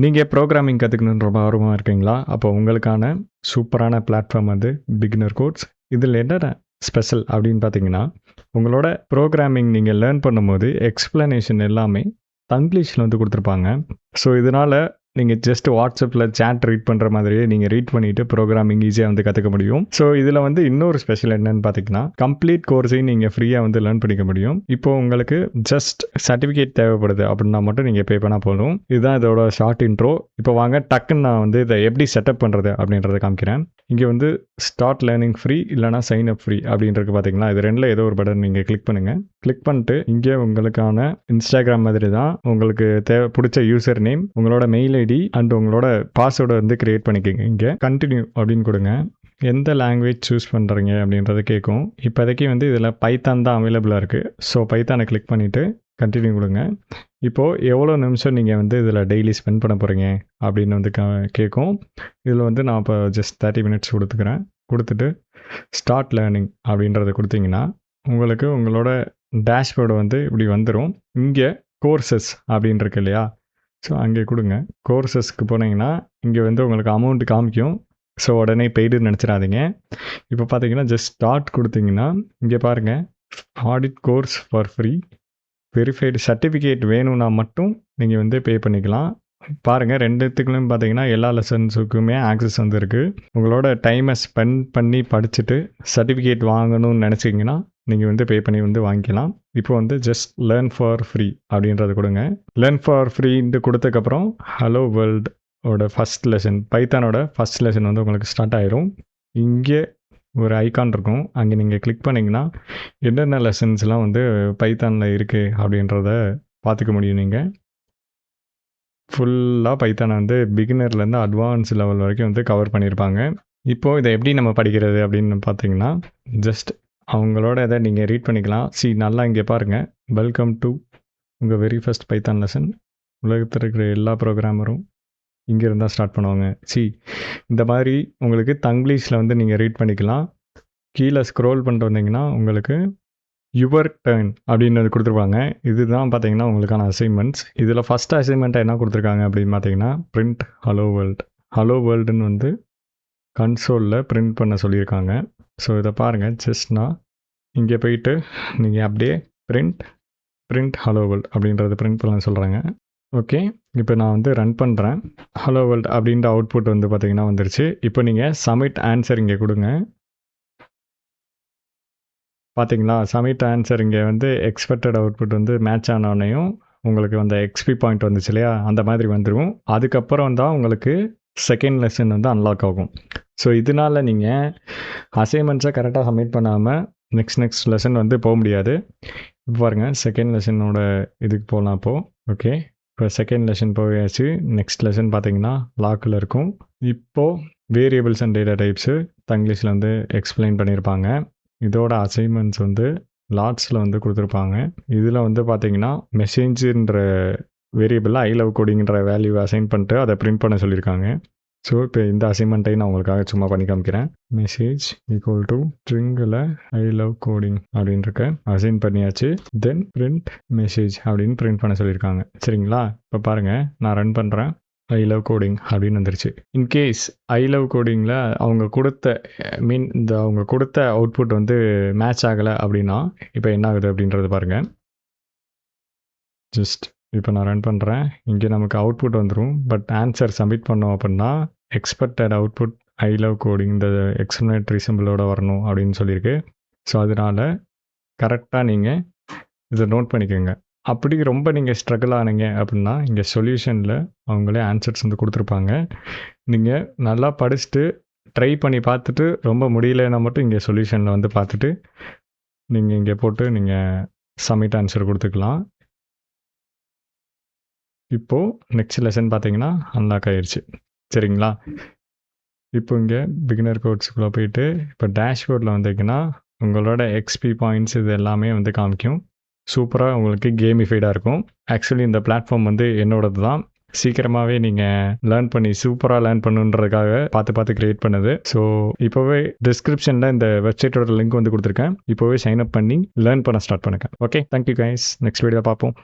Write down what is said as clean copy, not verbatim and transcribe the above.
நீங்கள் ப்ரோக்ராமிங் கற்றுக்கணுன்னு ரொம்ப ஆர்வமாக இருக்கீங்களா? அப்போ உங்களுக்கான சூப்பரான பிளாட்ஃபார்ம் வந்து பிகினர் கோர்ஸ். இதில் என்னென்ன ஸ்பெஷல் அப்படின்னு பார்த்தீங்கன்னா, உங்களோட ப்ரோக்ராமிங் நீங்கள் லேர்ன் பண்ணும்போது எக்ஸ்ப்ளனேஷன் எல்லாமே தங்கிலீஷில் வந்து கொடுத்துருப்பாங்க. ஸோ இதனால் நீங்கள் ஜஸ்ட் வாட்ஸ்அப்பில் சேட் ரீட் பண்ணுற மாதிரியே நீங்கள் ரீட் பண்ணிவிட்டு ப்ரோக்ராமிங் ஈஸியாக வந்து கற்றுக்க முடியும். ஸோ இதில் வந்து இன்னொரு ஸ்பெஷல் என்னன்னு பார்த்தீங்கன்னா, கம்ப்ளீட் கோர்ஸையும் நீங்கள் ஃப்ரீயாக வந்து லேர்ன் பண்ணிக்க முடியும். இப்போ உங்களுக்கு ஜஸ்ட் சர்டிஃபிகேட் தேவைப்படுது அப்படின்னா மட்டும் நீங்கள் பே பண்ணால் போதும். இதுதான் இதோட ஷார்ட் இன்ட்ரோ. இப்போ வாங்க டக்குன்னு நான் வந்து இதை எப்படி செட்டப் பண்ணுறது அப்படின்றத காமிக்கிறேன். இங்கே வந்து ஸ்டார்ட் லேர்னிங் ஃப்ரீ இல்லைனா சைன் அப் ஃப்ரீ அப்படின்றது பார்த்தீங்களா, இது ரெண்டில் ஏதோ ஒரு பட்டன் நீங்கள் கிளிக் பண்ணுங்கள். கிளிக் பண்ணிட்டு இங்கே உங்களுக்கான இன்ஸ்டாகிராம் மாதிரி தான் உங்களுக்கு பிடிச்ச யூசர் நேம், உங்களோட மெயில் ஐடி அண்ட் உங்களோட பாஸ்வேர்டை வந்து கிரியேட் பண்ணிக்கோங்க. இங்கே கண்டினியூ அப்படின்னு கொடுங்க. எந்த லாங்குவேஜ் சூஸ் பண்ணுறீங்க அப்படின்றத கேட்கும். இப்போதைக்கு வந்து இதில் பைத்தான் தான் அவைலபிளாக இருக்குது. ஸோ பைத்தானை கிளிக் பண்ணிவிட்டு கண்டினியூ கொடுங்க. இப்போது எவ்வளோ நிமிஷம் நீங்கள் வந்து இதில் டெய்லி ஸ்பெண்ட் பண்ண போகிறீங்க அப்படின்னு வந்து கேட்கும். இதில் வந்து நான் இப்போ ஜஸ்ட் 30 மினிட்ஸ் கொடுத்துக்கிறேன். கொடுத்துட்டு ஸ்டார்ட் லேர்னிங் அப்படின்றத கொடுத்தீங்கன்னா உங்களுக்கு உங்களோட டேஷ்போர்டு வந்து இப்படி வந்துடும். இங்கே கோர்சஸ் அப்படின்னு இருக்கு இல்லையா, ஸோ அங்கே கொடுங்க. கோர்சஸ்க்கு போனீங்கன்னா இங்கே வந்து உங்களுக்கு அமௌண்ட் காமிக்கும். ஸோ உடனே பெய்டுன்னு நினச்சிடாதீங்க. இப்போ பார்த்தீங்கன்னா ஜஸ்ட் ஸ்டார்ட் கொடுத்தீங்கன்னா இங்கே பாருங்கள், audit course for free, verified certificate வேணும்னா மட்டும் நீங்கள் வந்து பே பண்ணிக்கலாம். பாருங்கள், ரெண்டுத்துக்குள்ளும் பார்த்தீங்கன்னா எல்லா லெசன்ஸுக்குமே ஆக்சஸ் வந்து இருக்குது. உங்களோட டைமை ஸ்பெண்ட் பண்ணி படிச்சுட்டு சர்டிஃபிகேட் வாங்கணும்னு நினச்சிங்கன்னா நீங்கள் வந்து பே பண்ணி வந்து வாங்கிக்கலாம். இப்போ வந்து ஜஸ்ட் லேர்ன் ஃபார் ஃப்ரீ அப்படின்றத கொடுங்க. லேர்ன் ஃபார் ஃப்ரீன்ட்டு கொடுத்ததுக்கப்புறம் ஹலோ வேர்ல்டோட ஃபஸ்ட் லெசன், பைத்தானோட ஃபஸ்ட் லெசன் வந்து உங்களுக்கு ஸ்டார்ட் ஆயிரும். இங்கே ஒரு ஐக்கான் இருக்கும், அங்கே நீங்கள் கிளிக் பண்ணிங்கன்னா என்னென்ன லெசன்ஸ்லாம் வந்து பைத்தானில் இருக்குது அப்படின்றத பார்த்துக்க முடியும். நீங்கள் ஃபுல்லாக பைத்தானை வந்து பிகினர்லேருந்து அட்வான்ஸ் லெவல் வரைக்கும் வந்து கவர் பண்ணியிருப்பாங்க. இப்போது இதை எப்படி நம்ம படிக்கிறது அப்படின்னு பார்த்தீங்கன்னா, ஜஸ்ட் அவங்களோட இதை நீங்கள் ரீட் பண்ணிக்கலாம். நல்லா இங்கே பாருங்கள், வெல்கம் டு உங்கள் வெரி ஃபஸ்ட் பைத்தான் லெசன். உலகத்தில் இருக்கிற எல்லா ப்ரோக்ராமரும் இங்கே இருந்தால் ஸ்டார்ட் பண்ணுவாங்க. இந்த மாதிரி உங்களுக்கு தங்கிலீஷில் வந்து நீங்கள் ரீட் பண்ணிக்கலாம். கீழே ஸ்க்ரோல் பண்ணிட்டு வந்தீங்கன்னா உங்களுக்கு யுவர் டர்ன் அப்படின்னு கொடுத்துருப்பாங்க. இதுதான் பார்த்தீங்கன்னா உங்களுக்கான அசைன்மெண்ட்ஸ். இதில் ஃபஸ்ட் அசைன்மெண்ட்டை என்ன கொடுத்துருக்காங்க அப்படின்னு பார்த்தீங்கன்னா, பிரிண்ட் ஹலோ வேர்ல்டு. ஹலோ வேர்ல்டுன்னு வந்து கன்சோலில் பிரிண்ட் பண்ண சொல்லியிருக்காங்க. ஸோ இதை பாருங்கள், ஜஸ்ட் நான் இங்கே போயிட்டு நீங்கள் அப்படியே பிரிண்ட் ஹலோ வேர்ல்டு அப்படின்றத பிரிண்ட் பண்ண சொல்கிறாங்க. ஓகே, இப்போ நான் வந்து ரன் பண்ணுறேன். ஹலோ வேர்ல்டு அப்படின்ற அவுட்புட் வந்து பார்த்தீங்கன்னா வந்துருச்சு. இப்போ நீங்கள் சப்மிட் ஆன்சர் இங்கே கொடுங்க. பார்த்தீங்களா, சப்மிட் ஆன்சர் இங்கே வந்து எக்ஸ்பெக்டட் அவுட்புட் வந்து மேட்ச் ஆனோடனையும் உங்களுக்கு அந்த எக்ஸ்பி பாயிண்ட் வந்துச்சு இல்லையா, அந்த மாதிரி வந்துடும். அதுக்கப்புறம் தான் உங்களுக்கு செகண்ட் லெசன் வந்து அன்லாக் ஆகும். ஸோ இதனால் நீங்கள் அசைன்மெண்ட்ஸை கரெக்டாக சப்மிட் பண்ணாமல் நெக்ஸ்ட் லெசன் வந்து போக முடியாது. இப்போ பாருங்கள், செகண்ட் லெசனோட இதுக்கு போகலாம். அப்போது ஓகே, இப்போ செகண்ட் லெசன் போயாச்சு. நெக்ஸ்ட் லெசன் பார்த்தீங்கன்னா லாக்கில் இருக்கும். இப்போது வேரியபிள்ஸ் அண்ட் டேட்டா டைப்ஸு தங்கிலீஷில் வந்து எக்ஸ்பிளைன் பண்ணியிருப்பாங்க. இதோட அசைன்மெண்ட்ஸ் வந்து லாட்ஸில் வந்து கொடுத்துருப்பாங்க. இதில் வந்து பார்த்தீங்கன்னா மெசேஜுன்ற வேரியபிளில் ஐ லவ் கோடிங்கிற வேல்யூ அசைன் பண்ணிட்டு அதை பிரிண்ட் பண்ண சொல்லியிருக்காங்க. ஸோ இப்போ இந்த அசைன்மெண்ட்டையும் நான் உங்களுக்காக சும்மா பண்ணி காமிக்கிறேன். மெசேஜ் ஈக்குவல் டு ஸ்ட்ரிங்கில் ஐ லவ் கோடிங் அப்படின்ட்டு அசைன் பண்ணியாச்சு. தென் பிரிண்ட் மெசேஜ் அப்படின்னு பிரிண்ட் பண்ண சொல்லியிருக்காங்க. சரிங்களா, இப்போ பாருங்கள், நான் ரன் பண்ணுறேன். ஐ லவ் கோடிங் அப்படின்னு வந்துருச்சு. இன்கேஸ் ஐ லவ் கோடிங்கில் அவங்க கொடுத்த அவுட்புட் வந்து மேட்ச் ஆகலை அப்படின்னா இப்போ என்ன ஆகுது அப்படின்றது பாருங்கள். ஜஸ்ட் இப்போ நான் ரன் பண்ணுறேன். இங்கே நமக்கு அவுட்புட் வந்துடும். பட் ஆன்சர் சப்மிட் பண்ணோம் அப்படின்னா எக்ஸ்பெக்டட் அவுட்புட் ஐ லவ் கோடிங் இந்த எக்ஸ்ப்ளனேட்டரி சிம்பிளோட வரணும் அப்படின்னு சொல்லியிருக்கு. ஸோ அதனால் கரெக்டாக நீங்கள் இதை நோட் பண்ணிக்கோங்க. அப்படி ரொம்ப நீங்கள் ஸ்ட்ரகிள் ஆனீங்க அப்படின்னா இங்கே சொல்யூஷனில் அவங்களே ஆன்சர்ஸ் வந்து கொடுத்துருப்பாங்க. நீங்கள் நல்லா படிச்சுட்டு ட்ரை பண்ணி பார்த்துட்டு ரொம்ப முடியலைன்னா மட்டும் இங்கே சொல்யூஷனில் வந்து பார்த்துட்டு நீங்கள் இங்கே போட்டு நீங்கள் சப்மிட் ஆன்சர் கொடுத்துக்கலாம். இப்போது நெக்ஸ்ட் லெசன் பார்த்தீங்கன்னா அன்லாக் ஆயிடுச்சு. சரிங்களா, இப்போ இங்கே பிகினர் கோர்ஸுக்குள்ளே போயிட்டு இப்போ டேஷ்போர்டில் வந்தீங்கன்னா உங்களோட எக்ஸ்பி பாயிண்ட்ஸ் இது எல்லாமே வந்து காமிக்கும். சூப்பராக உங்களுக்கு கேமிஃபைடாக இருக்கும். ஆக்சுவலி இந்த பிளாட்ஃபார்ம் வந்து என்னோடது தான். சீக்கிரமாகவே நீங்கள் லேர்ன் பண்ணி சூப்பராக லேர்ன் பண்ணுன்றதுக்காக பார்த்து க்ரியேட் பண்ணுது. ஸோ இப்போவே டிஸ்கிரிப்ஷனில் இந்த வெப்சைட்டோட லிங்க் வந்து கொடுத்துருக்கேன். இப்போவே சைன் அப் பண்ணி லேர்ன் பண்ண ஸ்டார்ட் பண்ணுங்க. Okay, thank you guys. Next video பார்ப்போம்.